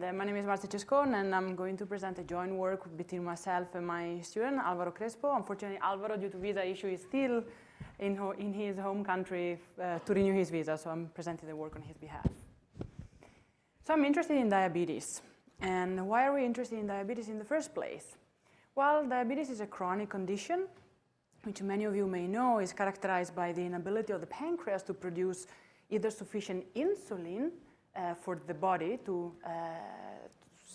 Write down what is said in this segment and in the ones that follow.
And my name is Marta Cescon, and I'm going to present a joint work between myself and my student, Alvaro Crespo. Unfortunately, Alvaro, due to visa issue, is still in his home country to renew his visa, so I'm presenting the work on his behalf. So I'm interested in diabetes. And why are we interested in diabetes in the first place? Well, diabetes is a chronic condition, which many of you may know is characterized by the inability of the pancreas to produce either sufficient insulin for the body to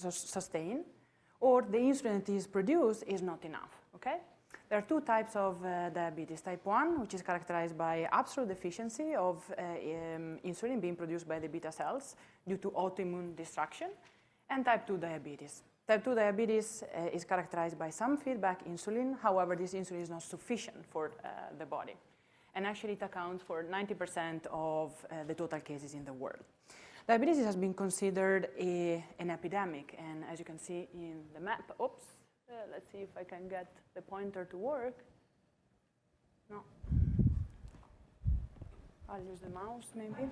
sustain, or the insulin that is produced is not enough, okay? There are two types of diabetes. Type 1, which is characterized by absolute deficiency of insulin being produced by the beta cells due to autoimmune destruction, and type 2 diabetes. Type 2 diabetes is characterized by some feedback insulin. However, this insulin is not sufficient for the body. And actually, it accounts for 90% of the total cases in the world. Diabetes has been considered an epidemic. And as you can see in the map, let's see if I can get the pointer to work. No. I'll use the mouse, maybe.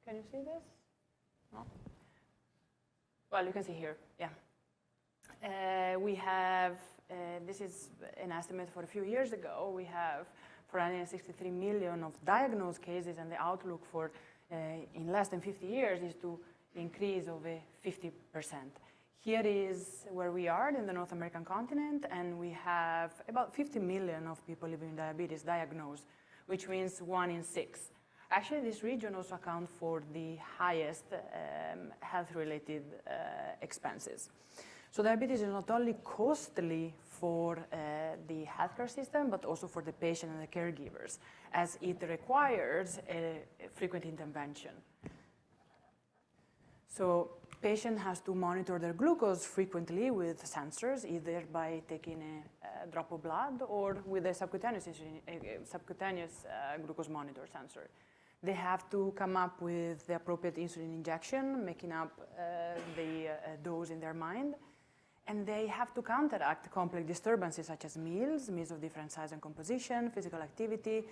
Can you see this? No? Well, you can see here, yeah. We have, this is an estimate for a few years ago. We have 463 million of diagnosed cases, and the outlook for in less than 50 years is to increase over 50%. Here is where we are in the North American continent, and we have about 50 million of people living with diabetes diagnosed, which means 1 in 6. Actually, this region also accounts for the highest health-related expenses. So diabetes is not only costly for the healthcare system, but also for the patient and the caregivers, as it requires a frequent intervention. So patient has to monitor their glucose frequently with sensors, either by taking a drop of blood or with a subcutaneous glucose monitor sensor. They have to come up with the appropriate insulin injection, making up the dose in their mind. And they have to counteract complex disturbances such as meals of different size and composition, physical activity,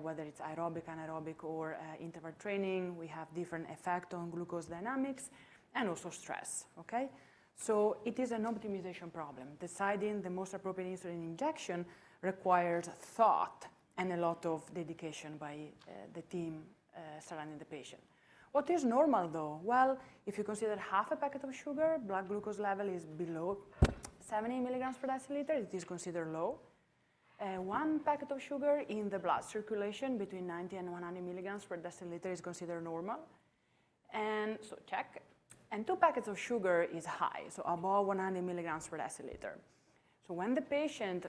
whether it's aerobic, anaerobic, or interval training. We have different effects on glucose dynamics, and also stress, okay? So it is an optimization problem. Deciding the most appropriate insulin injection requires thought and a lot of dedication by the team surrounding the patient. What is normal, though? Well, if you consider half a packet of sugar, blood glucose level is below 70 milligrams per deciliter. It is considered low. 1 packet of sugar in the blood circulation between 90 and 100 milligrams per deciliter is considered normal. And so check. And 2 packets of sugar is high, so above 100 milligrams per deciliter. So when the patient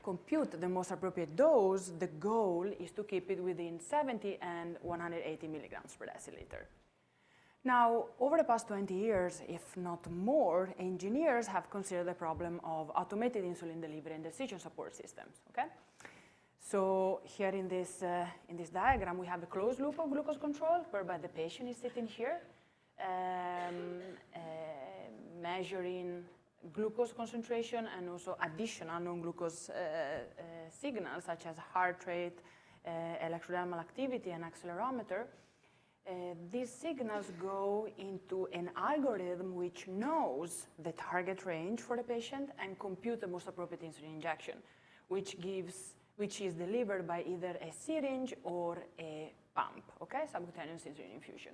compute the most appropriate dose, the goal is to keep it within 70 and 180 milligrams per deciliter. Now, over the past 20 years, if not more, engineers have considered the problem of automated insulin delivery and decision support systems, okay? So here in this diagram, we have a closed loop of glucose control, whereby the patient is sitting here, measuring glucose concentration and also additional non-glucose signals such as heart rate, electrodermal activity, and accelerometer. These signals go into an algorithm which knows the target range for the patient and compute the most appropriate insulin injection, which is delivered by either a syringe or a pump, okay, subcutaneous insulin infusion.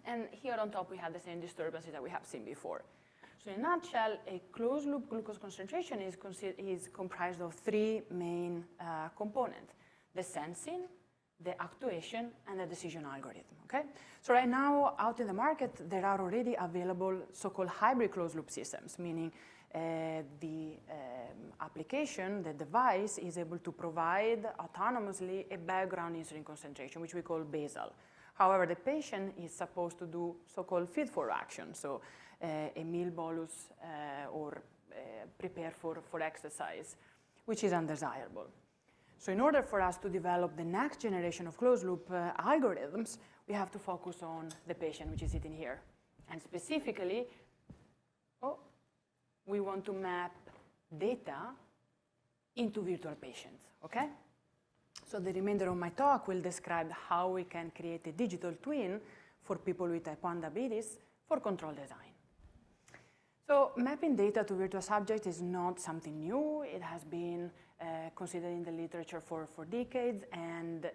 And here on top, we have the same disturbances that we have seen before. So in a nutshell, a closed-loop glucose concentration is comprised of 3 main components: the sensing, the actuation, and the decision algorithm, okay? So right now, out in the market, there are already available so-called hybrid closed-loop systems, meaning the application, the device, is able to provide autonomously a background insulin concentration, which we call basal. However, the patient is supposed to do so-called feed-forward action, so a meal bolus or prepare for exercise, which is undesirable. So in order for us to develop the next generation of closed-loop algorithms, we have to focus on the patient, which is sitting here. And specifically, we want to map data into virtual patients, okay? So the remainder of my talk will describe how we can create a digital twin for people with type 1 diabetes for control design. So mapping data to virtual subjects is not something new. It has been considered in the literature for decades, and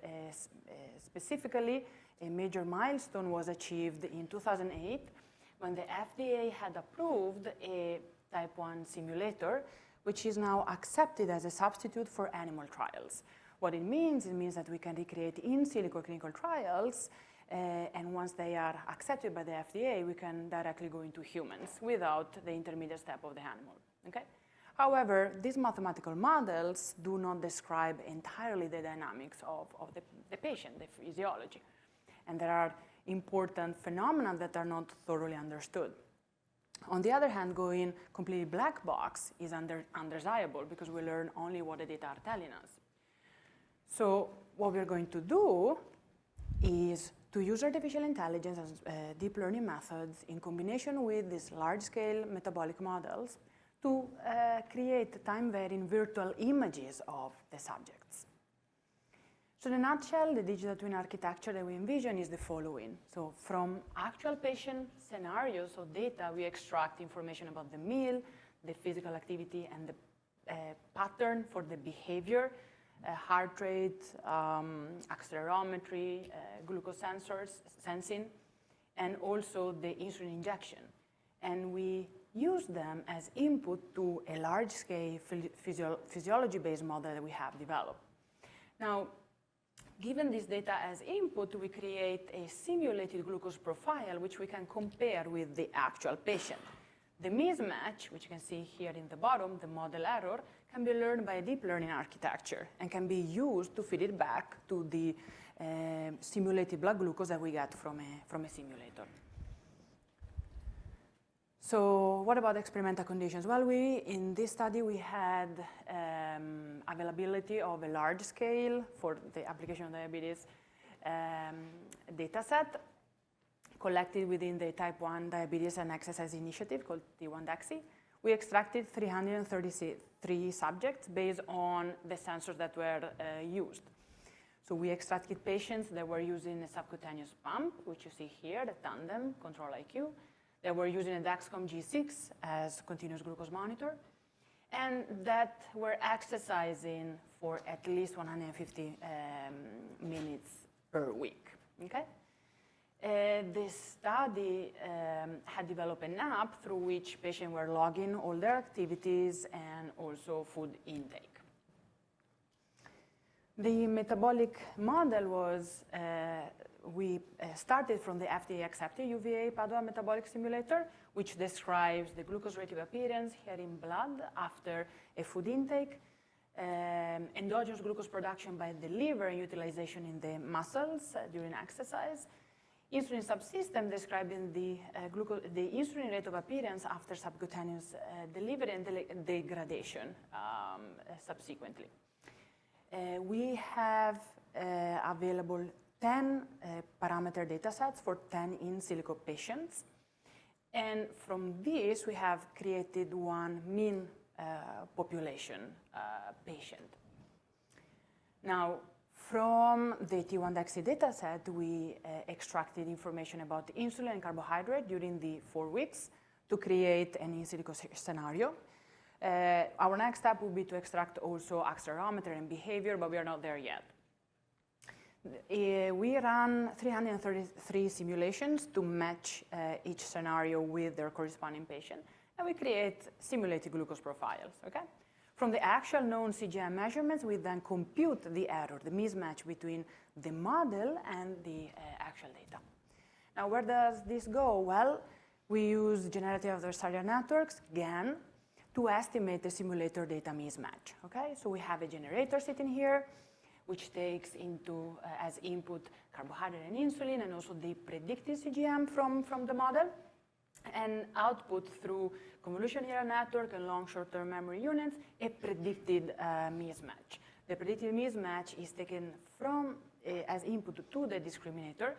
specifically, a major milestone was achieved in 2008 when the FDA had approved a type 1 simulator, which is now accepted as a substitute for animal trials. What it means that we can recreate in silico clinical trials, and once they are accepted by the FDA, we can directly go into humans without the intermediate step of the animal, okay? However, these mathematical models do not describe entirely the dynamics of the patient, the physiology. And there are important phenomena that are not thoroughly understood. On the other hand, going completely black box is undesirable because we learn only what the data are telling us. So what we're going to do is to use artificial intelligence and deep learning methods in combination with these large-scale metabolic models to create time-varying virtual images of the subjects. So in a nutshell, the digital twin architecture that we envision is the following. So from actual patient scenarios or data, we extract information about the meal, the physical activity, and the pattern for the behavior, heart rate, accelerometry, glucose sensing, and also the insulin injection. And we use them as input to a large-scale physiology-based model that we have developed. Now, given this data as input, we create a simulated glucose profile, which we can compare with the actual patient. The mismatch, which you can see here in the bottom, the model error, can be learned by a deep learning architecture and can be used to feed it back to the simulated blood glucose that we get from a simulator. So what about experimental conditions? Well, in this study, we had availability of a large scale for the application of diabetes data set collected within the type 1 diabetes and exercise initiative called T1D. We extracted 333 subjects based on the sensors that were used. So we extracted patients that were using a subcutaneous pump, which you see here, the Tandem Control-IQ. They were using a Dexcom G6 as continuous glucose monitor, and that were exercising for at least 150 minutes per week, okay? This study had developed an app through which patients were logging all their activities and also food intake. The metabolic model was, we started from the FDA-accepted UVA Padua metabolic simulator, which describes the glucose relative appearance here in blood after a food intake, endogenous glucose production by the liver and utilization in the muscles during exercise, insulin subsystem describing the insulin rate of appearance after subcutaneous delivery and degradation subsequently. We have available 10 parameter data sets for 10 in silico patients. And from this, we have created one mean population patient. Now, from the T1D data set, we extracted information about insulin and carbohydrate during the 4 weeks to create an in silico scenario. Our next step will be to extract also accelerometer and behavior, but we are not there yet. We ran 333 simulations to match each scenario with their corresponding patient, and we create simulated glucose profiles, okay? From the actual known CGM measurements, we then compute the error, the mismatch between the model and the actual data. Now, where does this go? Well, we use generative adversarial networks, GAN, to estimate the simulator data mismatch, okay? So we have a generator sitting here, which takes into as input carbohydrate and insulin, and also the predicted CGM from the model, and output through convolution neural network and long short-term memory units, a predicted mismatch. The predicted mismatch is taken from as input to the discriminator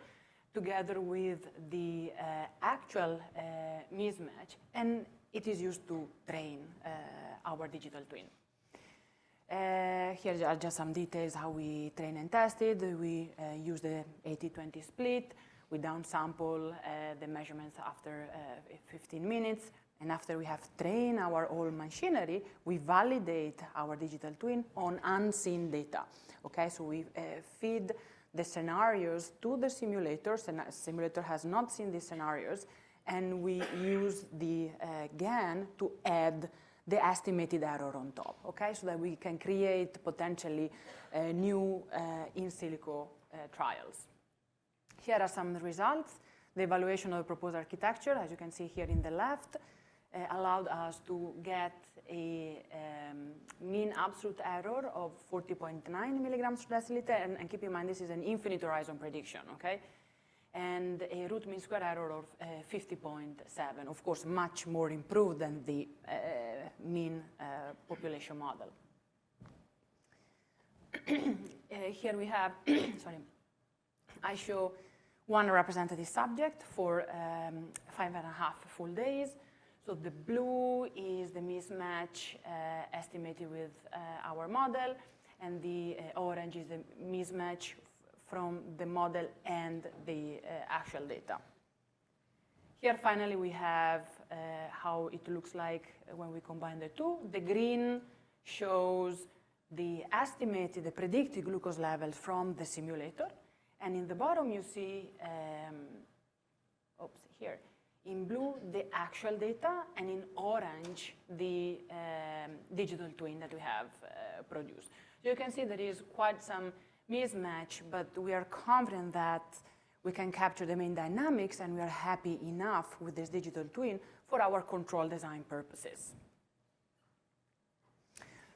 together with the actual mismatch, and it is used to train our digital twin. Here are just some details how we train and tested. We use the 80-20 split. We downsample the measurements after 15 minutes. And after we have trained our whole machinery, we validate our digital twin on unseen data. Okay, so we feed the scenarios to the simulator. The simulator has not seen these scenarios. And we use the GAN to add the estimated error on top, okay? So that we can create potentially new in silico trials. Here are some results. The evaluation of the proposed architecture, as you can see here in the left, allowed us to get a mean absolute error of 40.9 milligrams per deciliter. And keep in mind, this is an infinite horizon prediction, okay? And a root mean square error of 50.7, of course, much more improved than the mean population model. Here we have, sorry, I show one representative subject for 5.5 full days. So the blue is the mismatch estimated with our model, and the orange is the mismatch from the model and the actual data. Here, finally, we have how it looks like when we combine the two. The green shows the estimated, the predicted glucose levels from the simulator. And in the bottom, you see, here, in blue, the actual data, and in orange, the digital twin that we have produced. So you can see there is quite some mismatch, but we are confident that we can capture the main dynamics, and we are happy enough with this digital twin for our control design purposes.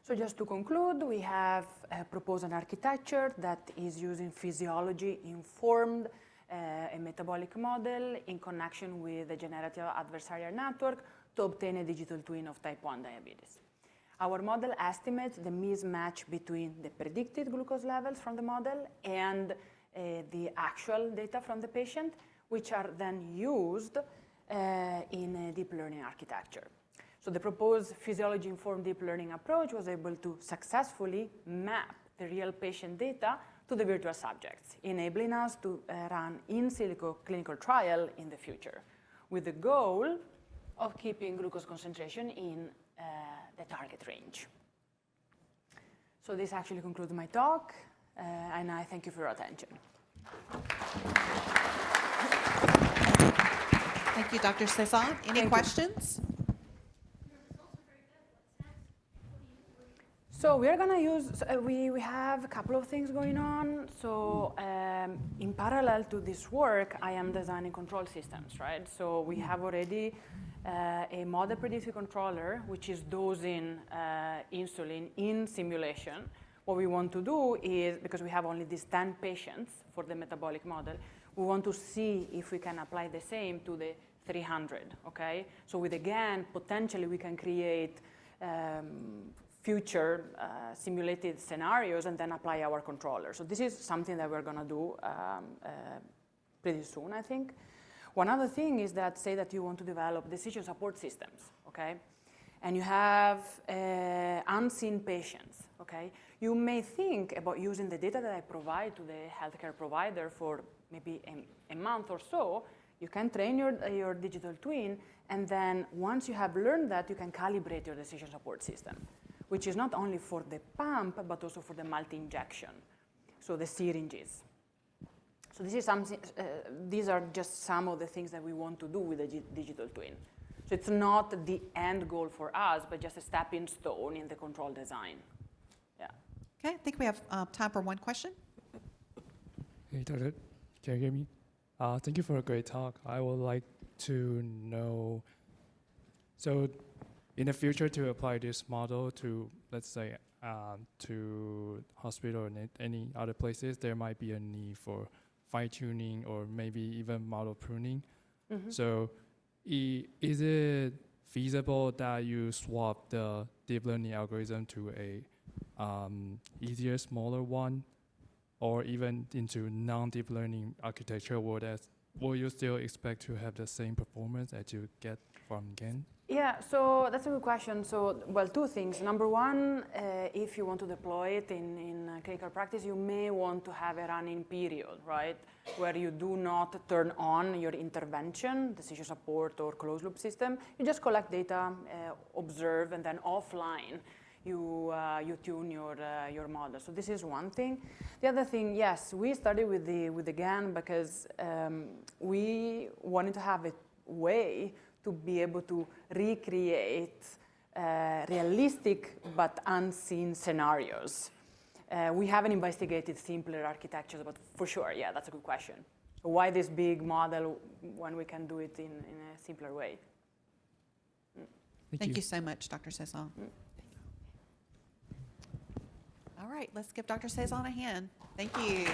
So just to conclude, we have proposed an architecture that is using physiology-informed a metabolic model in connection with the generative adversarial network to obtain a digital twin of type 1 diabetes. Our model estimates the mismatch between the predicted glucose levels from the model and the actual data from the patient, which are then used in a deep learning architecture. So the proposed physiology-informed deep learning approach was able to successfully map the real patient data to the virtual subjects, enabling us to run in silico clinical trial in the future, with the goal of keeping glucose concentration in the target range. So this actually concludes my talk, and I thank you for your attention. Thank you, Dr. Cezanne. Any questions? So we are going to use, we have a couple of things going on. So in parallel to this work, I am designing control systems, right? So we have already a model predictive controller, which is dosing insulin in simulation. What we want to do is, because we have only these 10 patients for the metabolic model, we want to see if we can apply the same to the 300, okay? So with, again, potentially we can create future simulated scenarios and then apply our controller. So this is something that we're going to do pretty soon, I think. One other thing is that, say that you want to develop decision support systems, okay? And you have unseen patients, okay? You may think about using the data that I provide to the healthcare provider for maybe a month or so. You can train your digital twin, and then once you have learned that, you can calibrate your decision support system, which is not only for the pump, but also for the multi-injection, so the syringes. So this is something, these are just some of the things that we want to do with the digital twin. So it's not the end goal for us, but just a stepping stone in the control design. Yeah. Okay, I think we have time for one question. Hey, Doctor, can you hear me? Thank you for a great talk. I would like to know, so in the future, to apply this model to, let's say, to hospital or any other places, there might be a need for fine-tuning or maybe even model pruning. Mm-hmm. So is it feasible that you swap the deep learning algorithm to a easier, smaller one, or even into non-deep learning architecture? Will you still expect to have the same performance that you get from GAN? Yeah, so that's a good question. So, well, two things. Number one, if you want to deploy it in clinical practice, you may want to have a running period, right, where you do not turn on your intervention, decision support or closed loop system. You just collect data, observe, and then offline you tune your model. So this is one thing. The other thing, yes, we started with the GAN because we wanted to have a way to be able to recreate realistic but unseen scenarios. We haven't investigated simpler architectures, but for sure, yeah, that's a good question. Why this big model when we can do it in a simpler way? Thank you so much, Dr. Cezanne. All right, let's give Dr. Cezanne a hand. Thank you.